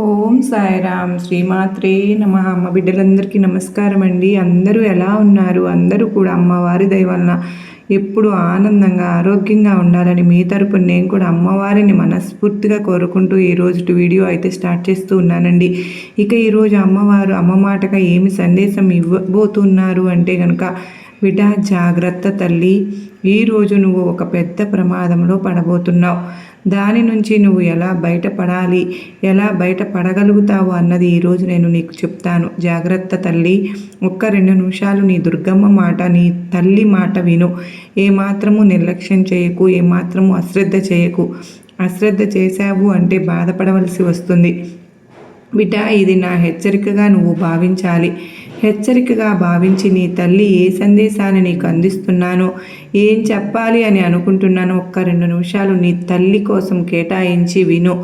ఓం సాయిరామ్ శ్రీమాత్రే నమ. అమ్మ బిడ్డలందరికీ నమస్కారం అండి. అందరూ ఎలా ఉన్నారు? అందరూ కూడా అమ్మవారి దయ వలన ఎప్పుడు ఆనందంగా ఆరోగ్యంగా ఉండాలని మీ తరపున నేను కూడా అమ్మవారిని మనస్ఫూర్తిగా కోరుకుంటూ ఈరోజు వీడియో అయితే స్టార్ట్ చేస్తూ ఉన్నానండి. ఇక ఈరోజు అమ్మవారు అమ్మ మాటగా ఏమి సందేశం ఇవ్వబోతున్నారు అంటే కనుక, బిడ్డ జాగ్రత్త తల్లి, ఈరోజు నువ్వు ఒక పెద్ద ప్రమాదంలో పడబోతున్నావు. దాని నుంచి నువ్వు ఎలా బయటపడాలి, ఎలా బయటపడగలుగుతావు అన్నది ఈరోజు నేను నీకు చెప్తాను. జాగ్రత్త తల్లి, ఒక్క 2 నిమిషాలు నీ దుర్గమ్మ మాట, నీ తల్లి మాట విను. ఏమాత్రము నిర్లక్ష్యం చేయకు, ఏమాత్రము అశ్రద్ధ చేయకు. అశ్రద్ధ చేశావు అంటే బాధపడవలసి వస్తుంది. బిడ్డ, ఇది నా హెచ్చరికగా నువ్వు భావించాలి. హెచ్చరికగా భావించి నీ తల్లి ఏ సందేశాన్ని నీకు అందిస్తున్నానో, ఏం చెప్పాలి అని అనుకుంటున్నానో ఒక్క 2 నిమిషాలు నీ తల్లి కోసం కేటాయించి విను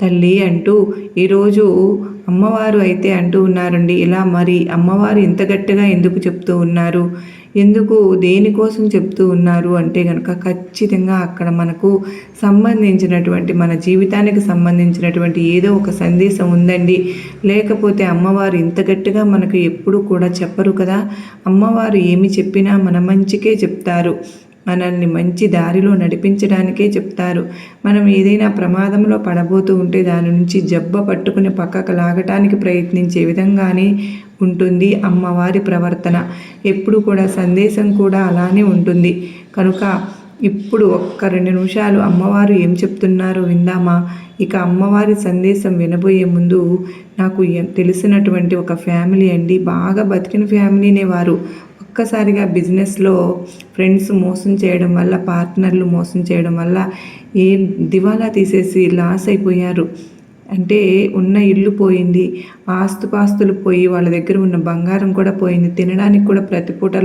తల్లి అంటూ ఈరోజు అమ్మవారు అయితే అంటూ ఉన్నారండి. ఇలా మరి అమ్మవారు ఇంత గట్టిగా ఎందుకు చెప్తూ ఉన్నారు, ఎందుకు దేనికోసం చెప్తూ ఉన్నారు అంటే కనుక, ఖచ్చితంగా అక్కడ మనకు సంబంధించినటువంటి, మన జీవితానికి సంబంధించినటువంటి ఏదో ఒక సందేశం ఉందండి. లేకపోతే అమ్మవారు ఇంత గట్టిగా మనకు ఎప్పుడు కూడా చెప్పరు కదా. అమ్మవారు ఏమి చెప్పినా మన మంచికే చెప్తారు, మనల్ని మంచి దారిలో నడిపించడానికే చెప్తారు. మనం ఏదైనా ప్రమాదంలో పడబోతూ ఉంటే దాని నుంచి జబ్బ పట్టుకుని పక్కకు లాగటానికి ప్రయత్నించే విధంగానే ఉంటుంది అమ్మవారి ప్రవర్తన. ఎప్పుడు కూడా సందేశం కూడా అలానే ఉంటుంది. కనుక ఇప్పుడు ఒక్క 2 నిమిషాలు అమ్మవారు ఏం చెప్తున్నారో విందామా. ఇక అమ్మవారి సందేశం వినబోయే ముందు, నాకు తెలిసినటువంటి ఒక ఫ్యామిలీ అండి, బాగా బతికిన ఫ్యామిలీనే వారు. ఒక్కసారిగా బిజినెస్లో ఫ్రెండ్స్ మోసం చేయడం వల్ల, పార్ట్నర్లు మోసం చేయడం వల్ల దివాలా తీసేసి లాస్ అయిపోయారు. అంటే ఉన్న ఇల్లు పోయింది, ఆస్తుపాస్తులు పోయి, వాళ్ళ దగ్గర ఉన్న బంగారం కూడా పోయింది, తినడానికి కూడా ప్రతి పూట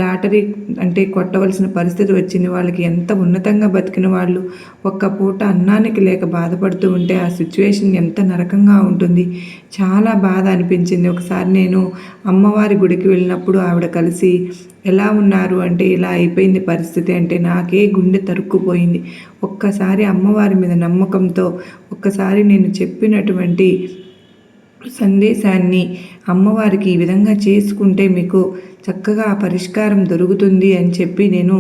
లాటరీ అంటే కొట్టవలసిన పరిస్థితి వచ్చింది. వాళ్ళకి ఎంత ఉన్నతంగా బతికిన వాళ్ళు ఒక్క పూట అన్నానికి లేక బాధపడుతూ ఉంటే ఆ సిచ్యువేషన్ ఎంత నరకంగా ఉంటుంది. చాలా బాధ అనిపించింది. ఒకసారి నేను అమ్మవారి గుడికి వెళ్ళినప్పుడు ఆవిడ కలిసి ఎలా ఉన్నారు అంటే, ఇలా అయిపోయింది పరిస్థితి అంటే నాకే గుండె తరుక్కుపోయింది. ఒక్కసారి అమ్మవారి మీద నమ్మకంతో, ఒక్కసారి నేను చెప్పినటువంటి సందేశాన్ని అమ్మవారికి ఈ విధంగా చేసుకుంటే మీకు చక్కగా పరిష్కారం దొరుకుతుంది అని చెప్పి నేను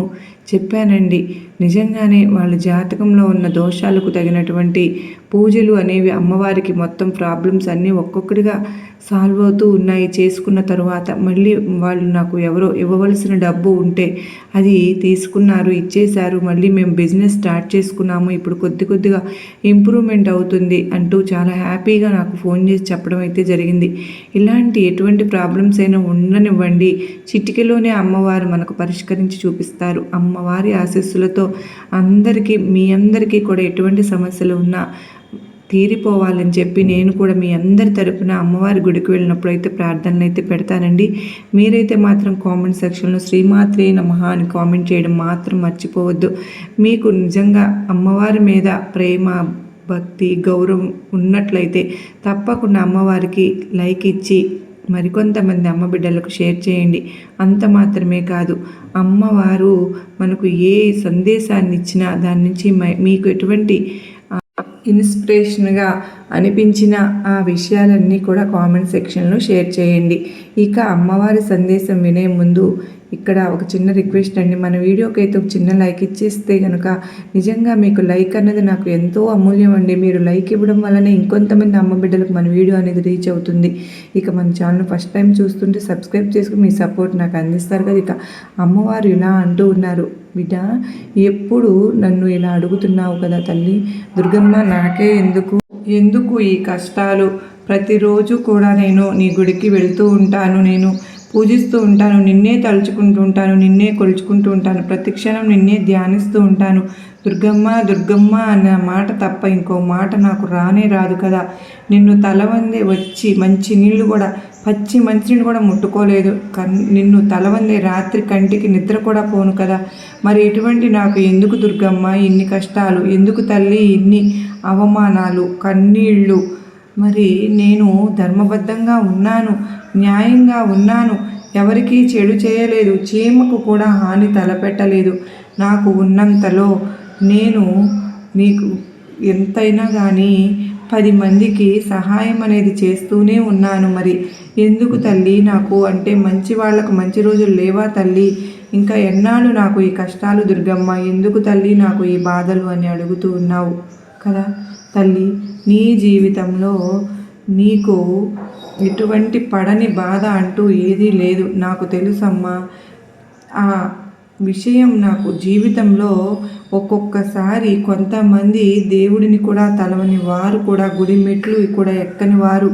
చెప్పానండి. నిజంగానే వాళ్ళ జాతకంలో ఉన్న దోషాలకు తగినటువంటి పూజలు అనేవి అమ్మవారికి మొత్తం ప్రాబ్లమ్స్ అన్నీ ఒక్కొక్కటిగా సాల్వ్ అవుతూ ఉన్నాయి. చేసుకున్న తరువాత మళ్ళీ వాళ్ళు నాకు ఎవరో ఇవ్వవలసిన డబ్బు ఉంటే అది తీసుకున్నారు, ఇచ్చేశారు. మళ్ళీ మేము బిజినెస్ స్టార్ట్ చేసుకున్నాము, ఇప్పుడు కొద్దిగా ఇంప్రూవ్మెంట్ అవుతుంది అంటూ చాలా హ్యాపీగా నాకు ఫోన్ చేసి చెప్పడం అయితే జరిగింది. ఇలాంటి ఎటువంటి ప్రాబ్లమ్స్ అయినా ఉండనివ్వండి, చిటికెలోనే అమ్మవారు మనకు పరిష్కరించి చూపిస్తారు. అమ్మవారి ఆశీస్సులతో అందరికీ, మీ అందరికీ కూడా ఎటువంటి సమస్యలు ఉన్నా తీరిపోవాలని చెప్పి నేను కూడా మీ అందరి తరపున అమ్మవారి గుడికి వెళ్ళినప్పుడు అయితే ప్రార్థనలు అయితే పెడతానండి. మీరైతే మాత్రం కామెంట్ సెక్షన్లో శ్రీమాత్రే నమః అని కామెంట్ చేయడం మాత్రం మర్చిపోవద్దు. మీకు నిజంగా అమ్మవారి మీద ప్రేమ, భక్తి, గౌరవం ఉన్నట్లయితే తప్పకుండా అమ్మవారికి లైక్ ఇచ్చి మరికొంతమంది అమ్మ బిడ్డలకు షేర్ చేయండి. అంత మాత్రమే కాదు, అమ్మవారు మనకు ఏ సందేశాన్ని ఇచ్చినా దాని నుంచి మీకు ఎటువంటి ఇన్స్పిరేషన్గా అనిపించిన ఆ విషయాలన్నీ కూడా కామెంట్ సెక్షన్లో షేర్ చేయండి. ఇక అమ్మవారి సందేశం వినే ముందు ఇక్కడ ఒక చిన్న రిక్వెస్ట్ అండి. మన వీడియోకి అయితే ఒక చిన్న లైక్ ఇచ్చేస్తే కనుక, నిజంగా మీకు లైక్ అన్నది నాకు ఎంతో అమూల్యం అండి. మీరు లైక్ ఇవ్వడం వల్లనే ఇంకొంతమంది అమ్మ బిడ్డలకు మన వీడియో అనేది రీచ్ అవుతుంది. ఇక మన ఛానల్ ఫస్ట్ టైం చూస్తుంటే సబ్స్క్రైబ్ చేసుకుని మీ సపోర్ట్ నాకు అందిస్తారు కదా. ఇక అమ్మవారు ఇలా అంటూ ఉన్నారు, బిడ్డ ఎప్పుడు నన్ను ఇలా అడుగుతున్నావు కదా తల్లి దుర్గమ్మ, నాకే ఎందుకు ఈ కష్టాలు? ప్రతిరోజు కూడా నేను నీ గుడికి వెళ్తూ ఉంటాను, నేను పూజిస్తూ ఉంటాను, నిన్నే తలుచుకుంటూ ఉంటాను, నిన్నే కొలుచుకుంటూ ఉంటాను, ప్రతి క్షణం నిన్నే ధ్యానిస్తూ ఉంటాను. దుర్గమ్మ దుర్గమ్మ అన్న మాట తప్ప ఇంకో మాట నాకు రానే రాదు కదా. నిన్ను తలవందే వచ్చి మంచి నీళ్ళు కూడా, పచ్చి మంచినీళ్ళు కూడా ముట్టుకోలేదు. నిన్ను తలవందే రాత్రి కంటికి నిద్ర కూడా పోను కదా. మరి ఎటువంటి నాకు ఎందుకు దుర్గమ్మ ఇన్ని కష్టాలు? ఎందుకు తల్లి ఇన్ని అవమానాలు, కన్నీళ్ళు? మరి నేను ధర్మబద్ధంగా ఉన్నాను, న్యాయంగా ఉన్నాను, ఎవరికీ చెడు చేయలేదు, చీమకు కూడా హాని తలపెట్టలేదు. నాకు ఉన్నంతలో నేను నీకు ఎంతైనా కానీ 10 మందికి సహాయం అనేది చేస్తూనే ఉన్నాను. మరి ఎందుకు తల్లి నాకు అంటే మంచి వాళ్ళకు మంచి రోజులు లేవా తల్లి? ఇంకా ఎన్నాళ్ళు నాకు ఈ కష్టాలు దుర్గమ్మ? ఎందుకు తల్లి నాకు ఈ బాధలు అని అడుగుతూ ఉన్నావు కదా తల్లి. నీ జీవితంలో నీకు ఎటువంటి పడని బాధ అంటూ ఏదీ లేదు, నాకు తెలుసమ్మా. ఆ విషయం నాకు జీవితంలో ఒక్కొక్కసారి కొంతమంది దేవుడిని కూడా తలవని వారు కూడా, గుడి మెట్లు కూడా ఎక్కని వారు,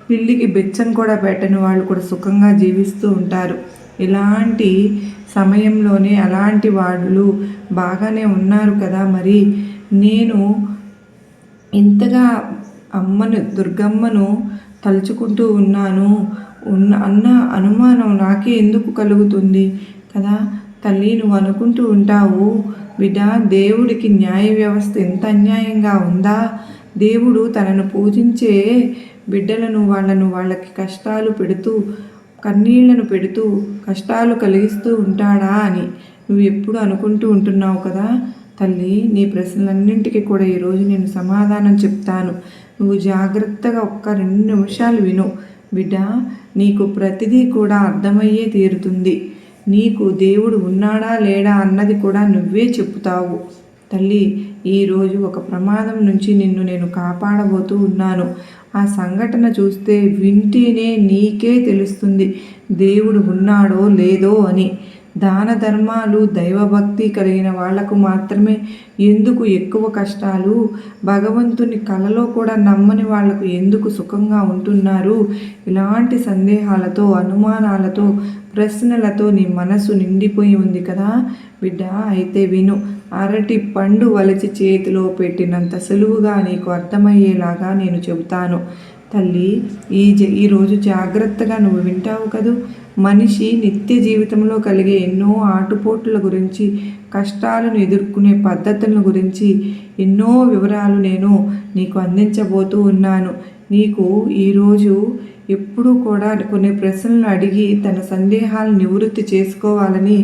పిల్లికి బెచ్చం కూడా పెట్టని వాళ్ళు కూడా సుఖంగా జీవిస్తూ ఉంటారు. ఇలాంటి సమయంలోనే అలాంటి వాళ్ళు బాగానే ఉన్నారు కదా. మరి నేను ఇంతగా అమ్మను దుర్గమ్మను తలుచుకుంటూ ఉన్నాను అన్న అనుమానం నాకే ఎందుకు కలుగుతుంది కదా తల్లి. నువ్వు అనుకుంటూ ఉంటావు బిడ్డ, దేవుడికి న్యాయ వ్యవస్థ ఎంత అన్యాయంగా ఉందా? దేవుడు తనను పూజించే బిడ్డలను వాళ్ళకి కష్టాలు పెడుతూ, కన్నీళ్లను పెడుతూ, కష్టాలు కలిగిస్తూ ఉంటాడా అని నువ్వు ఎప్పుడు అనుకుంటూ ఉంటున్నావు కదా తల్లి. నీ ప్రశ్నలన్నింటికీ కూడా ఈరోజు నేను సమాధానం చెప్తాను. నువ్వు జాగ్రత్తగా ఒక్క 2 నిమిషాలు విను బిడ్డ. నీకు ప్రతిదీ కూడా అర్థమయ్యే తీరుతుంది. నీకు దేవుడు ఉన్నాడా లేడా అన్నది కూడా నువ్వే చెప్తావు తల్లి. ఈరోజు ఒక ప్రమాదం నుంచి నిన్ను నేను కాపాడబోతూ ఉన్నాను. ఆ సంఘటన చూస్తే వింటేనే నీకే తెలుస్తుంది దేవుడు ఉన్నాడో లేదో అని. దాన ధర్మాలు, దైవభక్తి కలిగిన వాళ్లకు మాత్రమే ఎందుకు ఎక్కువ కష్టాలు? భగవంతుని కలలో కూడా నమ్మని వాళ్లకు ఎందుకు సుఖంగా ఉంటున్నారు? ఇలాంటి సందేహాలతో, అనుమానాలతో, ప్రశ్నలతో నీ మనసు నిండిపోయి ఉంది కదా బిడ్డ. అయితే విను. అరటి పండు వలిచి చేతిలో పెట్టినంత సులువుగా నీకు అర్థమయ్యేలాగా నేను చెబుతాను తల్లి. ఈరోజు జాగ్రత్తగా నువ్వు వింటావు కదూ. మనిషి నిత్య జీవితంలో కలిగే ఎన్నో ఆటుపోట్ల గురించి, కష్టాలను ఎదుర్కొనే పద్ధతుల గురించి ఎన్నో వివరాలు నేను నీకు అందించబోతూ ఉన్నాను. నీకు ఈరోజు ఎప్పుడూ కూడా కొన్ని ప్రశ్నలు అడిగి తన సందేహాలను నివృత్తి చేసుకోవాలని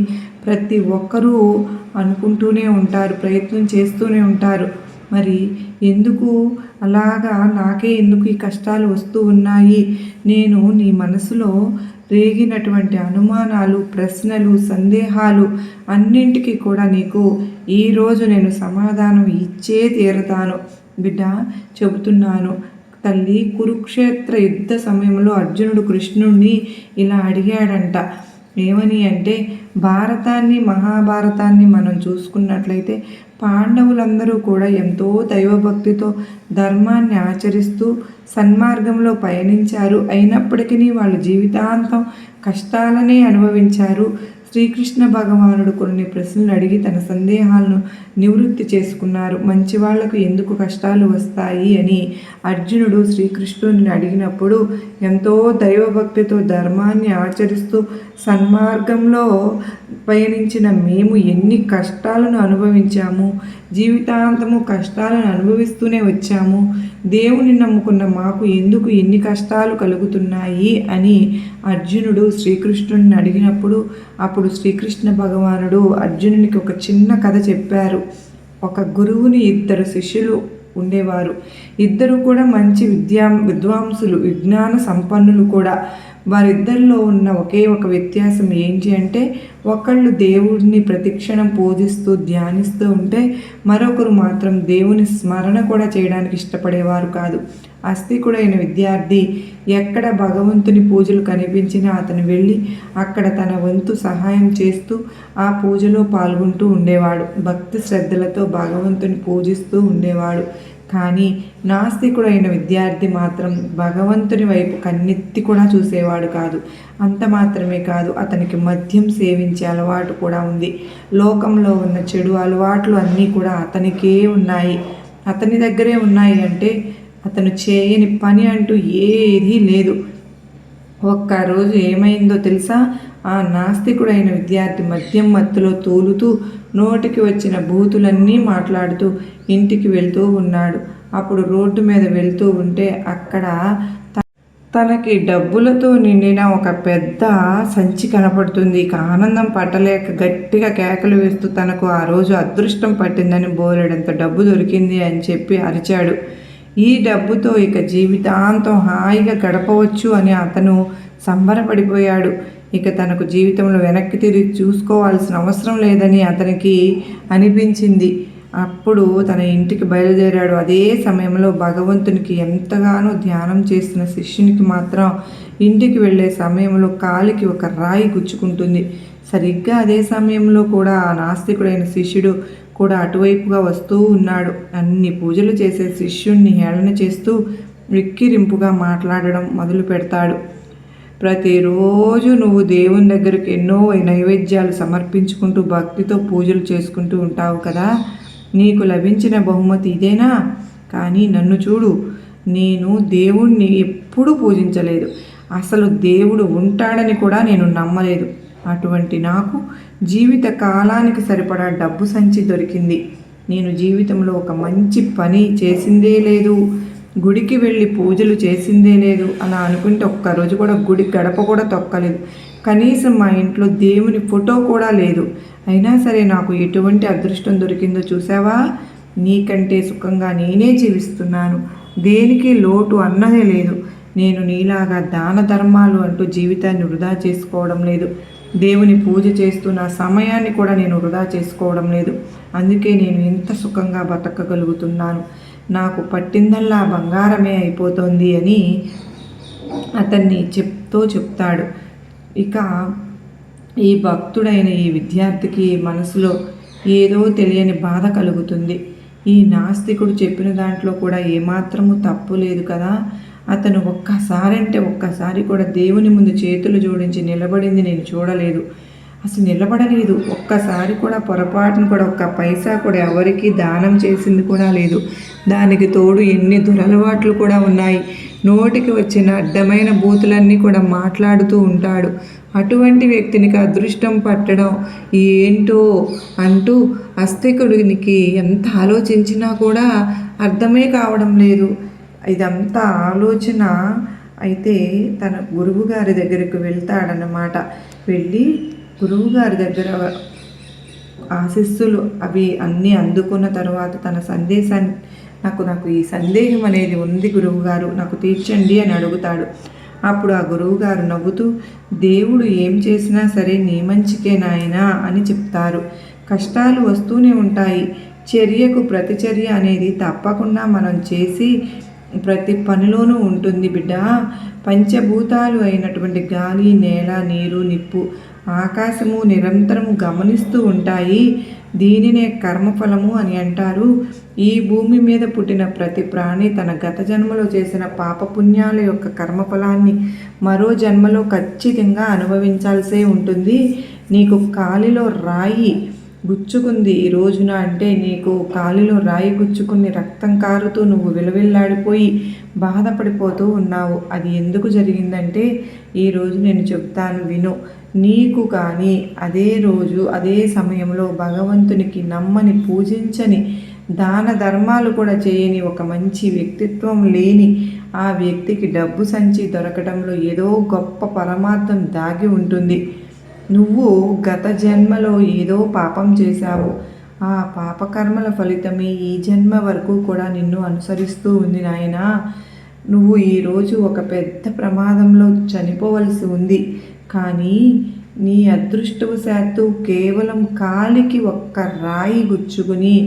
ప్రతి ఒక్కరూ అనుకుంటూనే ఉంటారు, ప్రయత్నం చేస్తూనే ఉంటారు. మరి ఎందుకు అలాగా నాకే ఎందుకు ఈ కష్టాలు వస్తూ ఉన్నాయి? నేను నీ మనసులో రేగినటువంటి అనుమానాలు, ప్రశ్నలు, సందేహాలు అన్నింటికీ కూడా నీకు ఈరోజు నేను సమాధానం ఇచ్చే తీరుతాను బిడ్డ. చెబుతున్నాను తల్లి. కురుక్షేత్ర యుద్ధ సమయంలో అర్జునుడు కృష్ణుడిని ఇలా అడిగాడంట. ఏమని అంటే, భారతాన్ని, మహాభారతాన్ని మనం చూసుకున్నట్లయితే పాండవులందరూ కూడా ఎంతో దైవభక్తితో ధర్మాన్ని ఆచరిస్తూ సన్మార్గంలో పయనించారు. అయినప్పటికీ వాళ్ళు జీవితాంతం కష్టాలనే అనుభవించారు. శ్రీకృష్ణ భగవానుడు కొన్ని ప్రశ్నలు అడిగి తన సందేహాలను నివృత్తి చేసుకున్నారు. మంచి వాళ్లకు ఎందుకు కష్టాలు వస్తాయి అని అర్జునుడు శ్రీకృష్ణుని అడిగినప్పుడు, ఎంతో దైవభక్తితో ధర్మాన్ని ఆచరిస్తూ సన్మార్గంలో పయనించిన మేము ఎన్ని కష్టాలను అనుభవించాము, జీవితాంతము కష్టాలను అనుభవిస్తూనే వచ్చాము. దేవుని నమ్ముకున్న మాకు ఎందుకు ఎన్ని కష్టాలు కలుగుతున్నాయి అని అర్జునుడు శ్రీకృష్ణుడిని అడిగినప్పుడు, అప్పుడు శ్రీకృష్ణ భగవానుడు అర్జునునికి ఒక చిన్న కథ చెప్పారు. ఒక గురువుని 2 శిష్యులు ఉండేవారు. ఇద్దరు కూడా మంచి విద్వాంసులు, విజ్ఞాన సంపన్నులు కూడా. వారిద్దరిలో ఉన్న ఒకే ఒక వ్యత్యాసం ఏంటి అంటే, ఒకళ్ళు దేవుడిని ప్రతిక్షణం పూజిస్తూ ధ్యానిస్తూ ఉంటే మరొకరు మాత్రం దేవుని స్మరణ కూడా చేయడానికి ఇష్టపడేవారు కాదు. ఆస్తికుడైన విద్యార్థి ఎక్కడ భగవంతుని పూజలు కనిపించినా అతను వెళ్ళి అక్కడ తన వంతు సహాయం చేస్తూ ఆ పూజలో పాల్గొంటూ ఉండేవాడు. భక్తి శ్రద్ధలతో భగవంతుని పూజిస్తూ ఉండేవాడు. కానీ నాస్తికుడైన విద్యార్థి మాత్రం భగవంతుని వైపు కన్నెత్తి కూడా చూసేవాడు కాదు. అంత మాత్రమే కాదు, అతనికి మద్యం సేవించే అలవాటు కూడా ఉంది. లోకంలో ఉన్న చెడు అలవాట్లు అన్నీ కూడా అతనికే ఉన్నాయి. అతని దగ్గరే ఉన్నాయి అంటే అతను చేయని పని అంటూ ఏదీ లేదు. ఒక్కరోజు ఏమైందో తెలుసా? ఆ నాస్తికుడైన విద్యార్థి మద్యం మత్తులో తూలుతూ నోటికి వచ్చిన బూతులన్నీ మాట్లాడుతూ ఇంటికి వెళ్తూ ఉన్నాడు. అప్పుడు రోడ్డు మీద వెళ్తూ ఉంటే అక్కడ తనకి డబ్బులతో నిండిన ఒక పెద్ద సంచి కనపడుతుంది. ఇక ఆనందం పట్టలేక గట్టిగా కేకలు వేస్తూ తనకు ఆ రోజు అదృష్టం పట్టిందని, బోలెడంత డబ్బు దొరికింది అని చెప్పి అరిచాడు. ఈ డబ్బుతో ఇక జీవితాంతం హాయిగా గడపవచ్చు అని అతను సంబరపడిపోయాడు. ఇక తనకు జీవితంలో వెనక్కి తిరిగి చూసుకోవాల్సిన అవసరం లేదని అతనికి అనిపించింది. అప్పుడు తన ఇంటికి బయలుదేరాడు. అదే సమయంలో భగవంతునికి ఎంతగానో ధ్యానం చేస్తున్న శిష్యునికి మాత్రం ఇంటికి వెళ్ళే సమయంలో కాలికి ఒక రాయి గుచ్చుకుంటుంది. సరిగ్గా అదే సమయంలో కూడా ఆ నాస్తికుడైన శిష్యుడు కూడా అటువైపుగా వస్తూ ఉన్నాడు. అన్ని పూజలు చేసే శిష్యుణ్ణి హేళన చేస్తూ విక్కిరింపుగా మాట్లాడడం మొదలు పెడతాడు. ప్రతిరోజు నువ్వు దేవుని దగ్గరికి ఎన్నో నైవేద్యాలు సమర్పించుకుంటూ భక్తితో పూజలు చేసుకుంటూ ఉంటావు కదా, నీకు లభించిన బహుమతి ఇదేనా? కానీ నన్ను చూడు, నేను దేవుణ్ణి ఎప్పుడూ పూజించలేదు. అసలు దేవుడు ఉంటాడని కూడా నేను నమ్మలేదు. అటువంటి నాకు జీవిత కాలానికి సరిపడా డబ్బు సంచి దొరికింది. నేను జీవితంలో ఒక మంచి పని చేసిందే లేదు, గుడికి వెళ్ళి పూజలు చేసిందే లేదు. అలా అనుకుంటే ఒక్కరోజు కూడా గుడి గడప కూడా తొక్కలేదు. కనీసం మా ఇంట్లో దేవుని ఫోటో కూడా లేదు. అయినా సరే నాకు ఎటువంటి అదృష్టం దొరికిందో చూసావా? నీకంటే సుఖంగా నేనే జీవిస్తున్నాను. దేనికి లోటు అన్నదే లేదు. నేను నీలాగా దాన ధర్మాలు అంటూ జీవితాన్ని వృధా చేసుకోవడం లేదు. దేవుని పూజ చేస్తూ నా సమయాన్ని కూడా నేను వృధా చేసుకోవడం లేదు. అందుకే నేను ఎంత సుఖంగా బతకగలుగుతున్నాను. నాకు పట్టిందల్లా బంగారమే అయిపోతుంది అని అతన్ని చెప్తాడు. ఇక ఈ భక్తుడైన ఈ విద్యార్థికి మనసులో ఏదో తెలియని బాధ కలుగుతుంది. ఈ నాస్తికుడు చెప్పిన దాంట్లో కూడా ఏమాత్రము తప్పు లేదు కదా. అతను ఒక్కసారి కూడా దేవుని ముందు చేతులు జోడించి నిలబడింది నేను చూడలేదు. అసలు నిలబడలేదు. ఒక్కసారి కూడా పొరపాటును కూడా ఒక్క పైసా కూడా ఎవరికి దానం చేసింది కూడా లేదు. దానికి తోడు ఎన్ని దురలవాట్లు కూడా ఉన్నాయి. నోటికి వచ్చిన అడ్డమైన బూతులన్నీ కూడా మాట్లాడుతూ ఉంటాడు. అటువంటి వ్యక్తినికి అదృష్టం పట్టడం ఏంటో అంటూ ఆస్తికుడికి ఎంత ఆలోచించినా కూడా అర్థమే కావడం లేదు. ఇదంతా ఆలోచన అయితే తన గురువుగారి దగ్గరకు వెళ్తాడన్నమాట. వెళ్ళి గురువుగారి దగ్గర ఆశీస్సులు అవి అన్నీ అందుకున్న తర్వాత తన సందేశాన్ని నాకు ఈ సందేహం అనేది ఉంది గురువుగారు, నాకు తీర్చండి అని అడుగుతాడు. అప్పుడు ఆ గురువుగారు నవ్వుతూ, దేవుడు ఏం చేసినా సరే నీ మంచికే నాయనా అని చెప్తారు. కష్టాలు వస్తూనే ఉంటాయి. చర్యకు ప్రతిచర్య అనేది తప్పకుండా మనం చేసి ప్రతి పనిలోనూ ఉంటుంది బిడ్డ. పంచభూతాలు అయినటువంటి గాలి, నేల, నీరు, నిప్పు, ఆకాశము నిరంతరము గమనిస్తూ ఉంటాయి. దీనినే కర్మఫలము అని అంటారు. ఈ భూమి మీద పుట్టిన ప్రతి ప్రాణి తన గత జన్మలో చేసిన పాపపుణ్యాల యొక్క కర్మఫలాన్ని మరో జన్మలో ఖచ్చితంగా అనుభవించాల్సే ఉంటుంది. నీకు కాలిలో రాయి గుచ్చుకుంది ఈ రోజున అంటే నీకు కాలిలో రాయి గుచ్చుకుని రక్తం కారుతూ నువ్వు విలవిల్లాడిపోయి బాధపడిపోతూ ఉన్నావు. అది ఎందుకు జరిగిందంటే ఈరోజు నేను చెప్తాను విను. నీకు కానీ అదే రోజు అదే సమయంలో భగవంతునికి నమ్మని, పూజించని, దాన ధర్మాలు కూడా చేయని, ఒక మంచి వ్యక్తిత్వం లేని ఆ వ్యక్తికి డబ్బు సంచి దొరకడంలో ఏదో గొప్ప పరమార్థం దాగి ఉంటుంది. నువ్వు గత జన్మలో ఏదో పాపం చేశావు. ఆ పాపకర్మల ఫలితమే ఈ జన్మ వరకు కూడా నిన్ను అనుసరిస్తూ ఉంది నాయనా. నువ్వు ఈరోజు ఒక పెద్ద ప్రమాదంలో చనిపోవలసి ఉంది. కానీ నీ అదృష్టవశాత్తు కేవలం కాలికి ఒక్క రాయి గుచ్చుకుని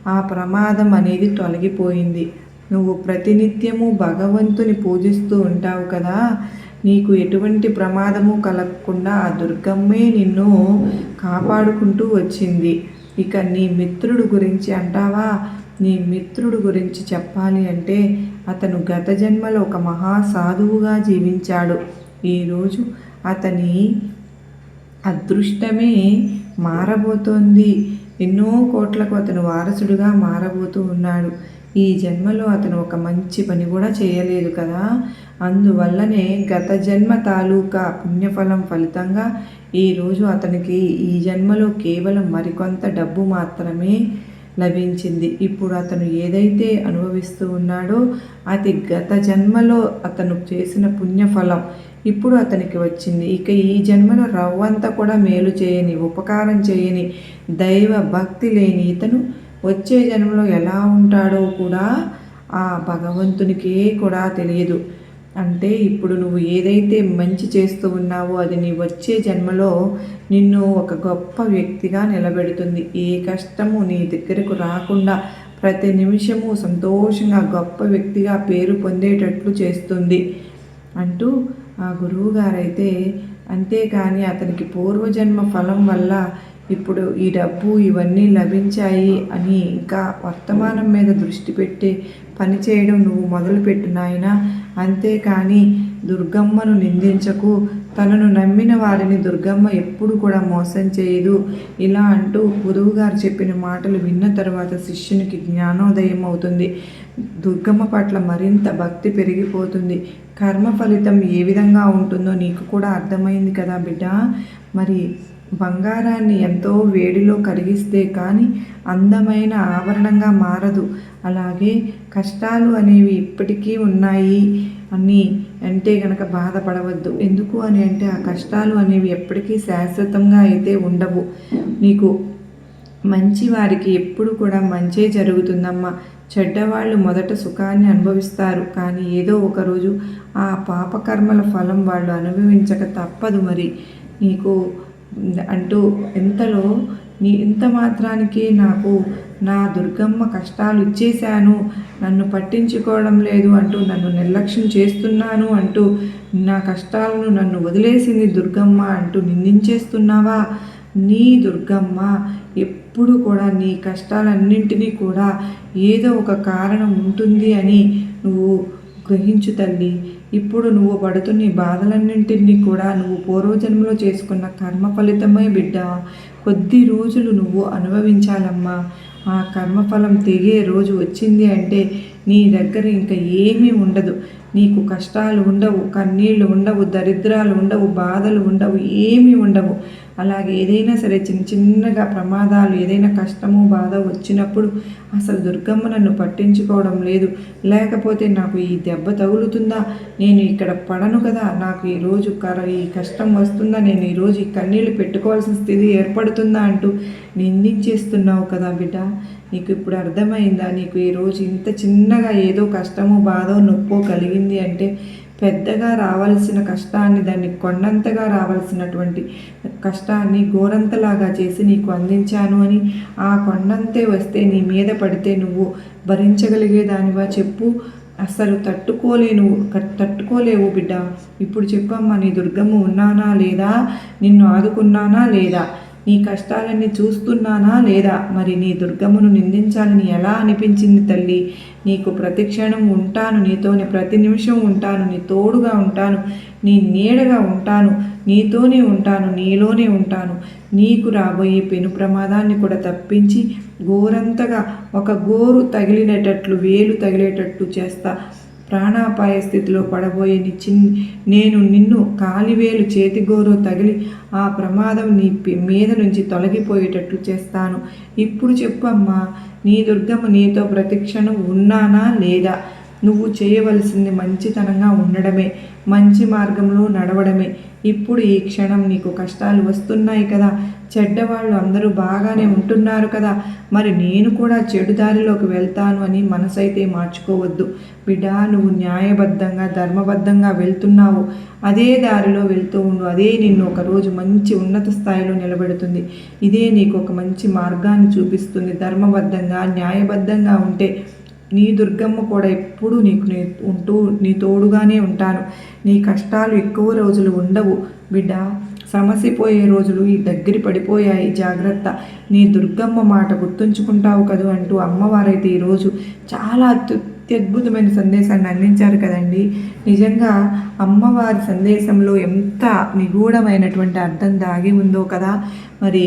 ఆ ప్రమాదం అనేది తొలగిపోయింది. నువ్వు ప్రతినిత్యము భగవంతుని పూజిస్తూ ఉంటావు కదా, నీకు ఎటువంటి ప్రమాదము కలగకుండా ఆ దుర్గమ్మే నిన్ను కాపాడుకుంటూ వచ్చింది. ఇక నీ మిత్రుడు గురించి అంటావా? నీ మిత్రుడు గురించి చెప్పాలి అంటే అతను గత జన్మలో ఒక మహాసాధువుగా జీవించాడు. ఈరోజు అతని అదృష్టమే మారబోతోంది. ఎన్నో కోట్లకు అతను వారసుడుగా మారబోతూ ఉన్నాడు. ఈ జన్మలో అతను ఒక మంచి పని కూడా చేయలేదు కదా. అందువల్లనే గత జన్మ తాలూకా పుణ్యఫలం ఫలితంగా ఈరోజు అతనికి ఈ జన్మలో కేవలం మరికొంత డబ్బు మాత్రమే లభించింది. ఇప్పుడు అతను ఏదైతే అనుభవిస్తూ ఉన్నాడో అది గత జన్మలో అతను చేసిన పుణ్యఫలం ఇప్పుడు అతనికి వచ్చింది. ఇక ఈ జన్మలో రవ్వంతా కూడా మేలు చేయని, ఉపకారం చేయని, దైవ భక్తి లేని ఇతను వచ్చే జన్మలో ఎలా ఉంటాడో కూడా ఆ భగవంతునికే కూడా తెలియదు. అంటే ఇప్పుడు నువ్వు ఏదైతే మంచి చేస్తూ ఉన్నావో అది నీ వచ్చే జన్మలో నిన్ను ఒక గొప్ప వ్యక్తిగా నిలబెడుతుంది. ఏ కష్టము నీ దగ్గరకు రాకుండా ప్రతి నిమిషము సంతోషంగా గొప్ప వ్యక్తిగా పేరు పొందేటట్లు చేస్తుంది అంటూ ఆ గురువుగారైతే, అంతేకాని అతనికి పూర్వజన్మ ఫలం వల్ల ఇప్పుడు ఈ డబ్బు ఇవన్నీ లభించాయి అని ఇంకా వర్తమానం మీద దృష్టి పెట్టి పని చేయడం నువ్వు మొదలుపెట్టు నాయనా. అంతేకాని దుర్గమ్మను నిందించకు. తనను నమ్మిన వారిని దుర్గమ్మ ఎప్పుడు కూడా మోసం చేయదు. ఇలా అంటూ గురువుగారు చెప్పిన మాటలు విన్న తర్వాత శిష్యునికి జ్ఞానోదయం అవుతుంది. దుర్గమ్మ పట్ల మరింత భక్తి పెరిగిపోతుంది. కర్మ ఫలితం ఏ విధంగా ఉంటుందో నీకు కూడా అర్థమైంది కదా బిడ్డ. మరి బంగారాన్ని ఎంతో వేడిలో కరిగిస్తే కానీ అందమైన ఆభరణంగా మారదు. అలాగే కష్టాలు అనేవి ఇప్పటికీ ఉన్నాయి అని అంటే గనక బాధపడవద్దు. ఎందుకు అని అంటే ఆ కష్టాలు అనేవి ఎప్పటికీ శాశ్వతంగా అయితే ఉండవు. నీకు మంచి వారికి ఎప్పుడు కూడా మంచే జరుగుతుందమ్మా. చెడ్డవాళ్ళు మొదట సుఖాన్ని అనుభవిస్తారు, కానీ ఏదో ఒకరోజు ఆ పాపకర్మల ఫలం వాళ్ళు అనుభవించక తప్పదు. మరి నీకు అంటూ ఇంతలో ఇంత మాత్రానికి నాకు నా దుర్గమ్మ కష్టాలు ఇచ్చేశాను, నన్ను పట్టించుకోవడం లేదు అంటూ, నన్ను నిర్లక్ష్యం చేస్తున్నాను అంటూ, నా కష్టాలను నన్ను వదిలేసింది దుర్గమ్మ అంటూ నిందించేస్తున్నావా? నీ దుర్గమ్మ ఎప్పుడు కూడా నీ కష్టాలన్నింటినీ కూడా ఏదో ఒక కారణం ఉంటుంది అని నువ్వు గ్రహించు తల్లి. ఇప్పుడు నువ్వు పడుతున్న ఈ బాధలన్నింటినీ కూడా నువ్వు పూర్వజన్మలో చేసుకున్న కర్మ ఫలితమే బిడ్డ. కొద్ది రోజులు నువ్వు అనుభవించాలమ్మా. ఆ కర్మఫలం తెగే రోజు వచ్చింది అంటే నీ దగ్గర ఇంకా ఏమీ ఉండదు. నీకు కష్టాలు ఉండవు, కన్నీళ్ళు ఉండవు, దరిద్రాలు ఉండవు, బాధలు ఉండవు, ఏమీ ఉండవు. అలాగే ఏదైనా సరే చిన్నగా ప్రమాదాలు, ఏదైనా కష్టము బాధ వచ్చినప్పుడు అసలు దుర్గమ్మ నన్ను పట్టించుకోవడం లేదు, లేకపోతే నాకు ఈ దెబ్బ తగులుతుందా, నేను ఇక్కడ పడను కదా, నాకు ఈరోజు ఈ కష్టం వస్తుందా, నేను ఈరోజు ఈ కన్నీళ్ళు పెట్టుకోవాల్సిన స్థితి ఏర్పడుతుందా అంటూ నిందించేస్తున్నావు కదా బిడ్డ. నీకు ఇప్పుడు అర్థమైందా? నీకు ఈరోజు ఇంత చిన్నగా ఏదో కష్టమో బాధో నొప్పో కలిగింది అంటే పెద్దగా రావాల్సిన కష్టాన్ని, దాన్ని కొండంతగా రావాల్సినటువంటి కష్టాన్ని గోరంతలాగా చేసి నీకు అందించాను అని, ఆ కొండంతే వస్తే నీ మీద పడితే నువ్వు భరించగలిగేదానివా చెప్పు? అసలు తట్టుకోలేవు బిడ్డ. ఇప్పుడు చెప్పమ్మా, నీ దుర్గమ్మ ఉన్నానా లేదా, నిన్ను ఆదుకున్నానా లేదా, నీ కష్టాలన్నీ చూస్తున్నానా లేదా? మరి నీ దుర్గమ్మను నిందించాలని ఎలా అనిపించింది తల్లి? నీకు ప్రతి క్షణం ఉంటాను, నీతోనే ప్రతి నిమిషం ఉంటాను, నీ తోడుగా ఉంటాను, నీ నీడగా ఉంటాను, నీతోనే ఉంటాను, నీలోనే ఉంటాను. నీకు రాబోయే పెను ప్రమాదాన్ని కూడా తప్పించి గోరంతగా ఒక గోరు తగిలినట్లు, వేలు తగిలేటట్టు చేస్తా. ప్రాణాపాయ స్థితిలో పడబోయే నేను నిన్ను కాలివేలు చేతిగోరో తగిలి ఆ ప్రమాదం నీ మీద నుంచి తొలగిపోయేటట్లు చేస్తాను. ఇప్పుడు చెప్పమ్మా, నీ దుర్గమ్మ నీతో ప్రతిక్షణం ఉన్నానా లేదా? నువ్వు చేయవలసింది మంచితనంగా ఉండడమే, మంచి మార్గంలో నడవడమే. ఇప్పుడు ఈ క్షణం నీకు కష్టాలు వస్తున్నాయి కదా, చెడ్డవాళ్ళు అందరూ బాగానే ఉంటున్నారు కదా, మరి నేను కూడా చెడు దారిలోకి వెళ్తాను అని మనసైతే మార్చుకోవద్దు బిడ్డ. నువ్వు న్యాయబద్ధంగా ధర్మబద్ధంగా వెళ్తున్నావు, అదే దారిలో వెళ్తూ ఉండు. అదే నిన్ను ఒకరోజు మంచి ఉన్నత స్థాయిలో నిలబెడుతుంది. ఇదే నీకు ఒక మంచి మార్గాన్ని చూపిస్తుంది. ధర్మబద్ధంగా న్యాయబద్ధంగా ఉంటే నీ దుర్గమ్మ కూడా ఎప్పుడూ నీ తోడుగానే ఉంటాను. నీ కష్టాలు ఎక్కువ రోజులు ఉండవు బిడ్డ. సమసిపోయే రోజులు ఈ దగ్గర పడిపోయాయి, జాగ్రత్త. నీ దుర్గమ్మ మాట గుర్తుంచుకుంటావు కదూ అంటూ అమ్మవారైతే ఈరోజు చాలా అత్యద్భుతమైన సందేశాన్ని అందించారు కదండి. నిజంగా అమ్మవారి సందేశంలో ఎంత నిగూఢమైనటువంటి అర్థం దాగి ఉందో కదా. మరి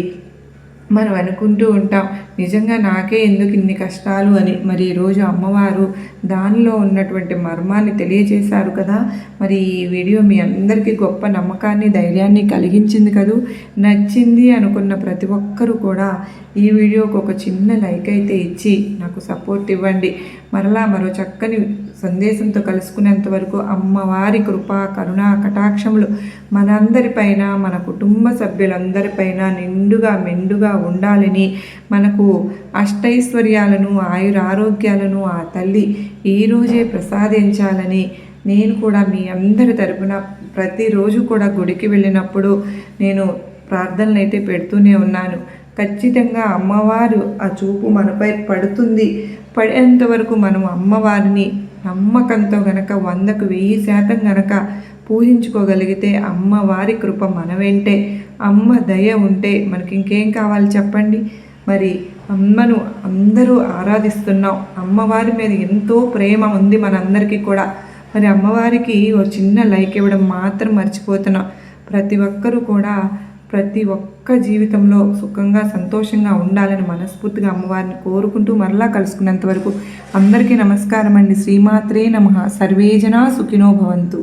మనం అనుకుంటూ ఉంటాం, నిజంగా నాకే ఎందుకు ఇన్ని కష్టాలు అని. మరి ఈరోజు అమ్మవారు దానిలో ఉన్నటువంటి మర్మాన్ని తెలియజేశారు కదా. మరి ఈ వీడియో మీ అందరికీ గొప్ప నమ్మకాన్ని, ధైర్యాన్ని కలిగించింది కదూ. నచ్చింది అనుకున్న ప్రతి ఒక్కరూ కూడా ఈ వీడియోకి ఒక చిన్న లైక్ అయితే ఇచ్చి నాకు సపోర్ట్ ఇవ్వండి. మరో చక్కని సందేశంతో కలుసుకునేంత వరకు అమ్మవారి కృపా కరుణ కటాక్షములు మనందరిపైన, మన కుటుంబ సభ్యులందరిపైన నిండుగా మెండుగా ఉండాలని, మనకు అష్టైశ్వర్యాలను ఆయురారోగ్యాలను ఆ తల్లి ఈరోజే ప్రసాదించాలని నేను కూడా మీ అందరి తరపున ప్రతిరోజు కూడా గుడికి వెళ్ళినప్పుడు నేను ప్రార్థనలు అయితే పెడుతూనే ఉన్నాను. ఖచ్చితంగా అమ్మవారు ఆ చూపు మనపై పడుతుంది. పడేంత వరకు మనం అమ్మవారిని నమ్మకంతో గనక 100కు 1000% గనక పూజించుకోగలిగితే అమ్మవారి కృప మన వెంటే, అమ్మ దయ ఉంటే మనకి ఇంకేం కావాలి చెప్పండి. మరి అమ్మను అందరూ ఆరాధిస్తున్నాం. అమ్మవారి మీద ఎంతో ప్రేమ ఉంది మనందరికీ కూడా. మరి అమ్మవారికి ఒక చిన్న లైక్ ఇవ్వడం మాత్రం మర్చిపోతున్నాం. ప్రతి ఒక్కరూ కూడా ప్రతి ఒక్క జీవితంలో సుఖంగా సంతోషంగా ఉండాలని మనస్ఫూర్తిగా అమ్మవారిని కోరుకుంటూ మరలా కలుసుకున్నంత వరకు అందరికీ నమస్కారం అండి. శ్రీమాత్రే నమః. సర్వే జనా సుఖినో భవంతు.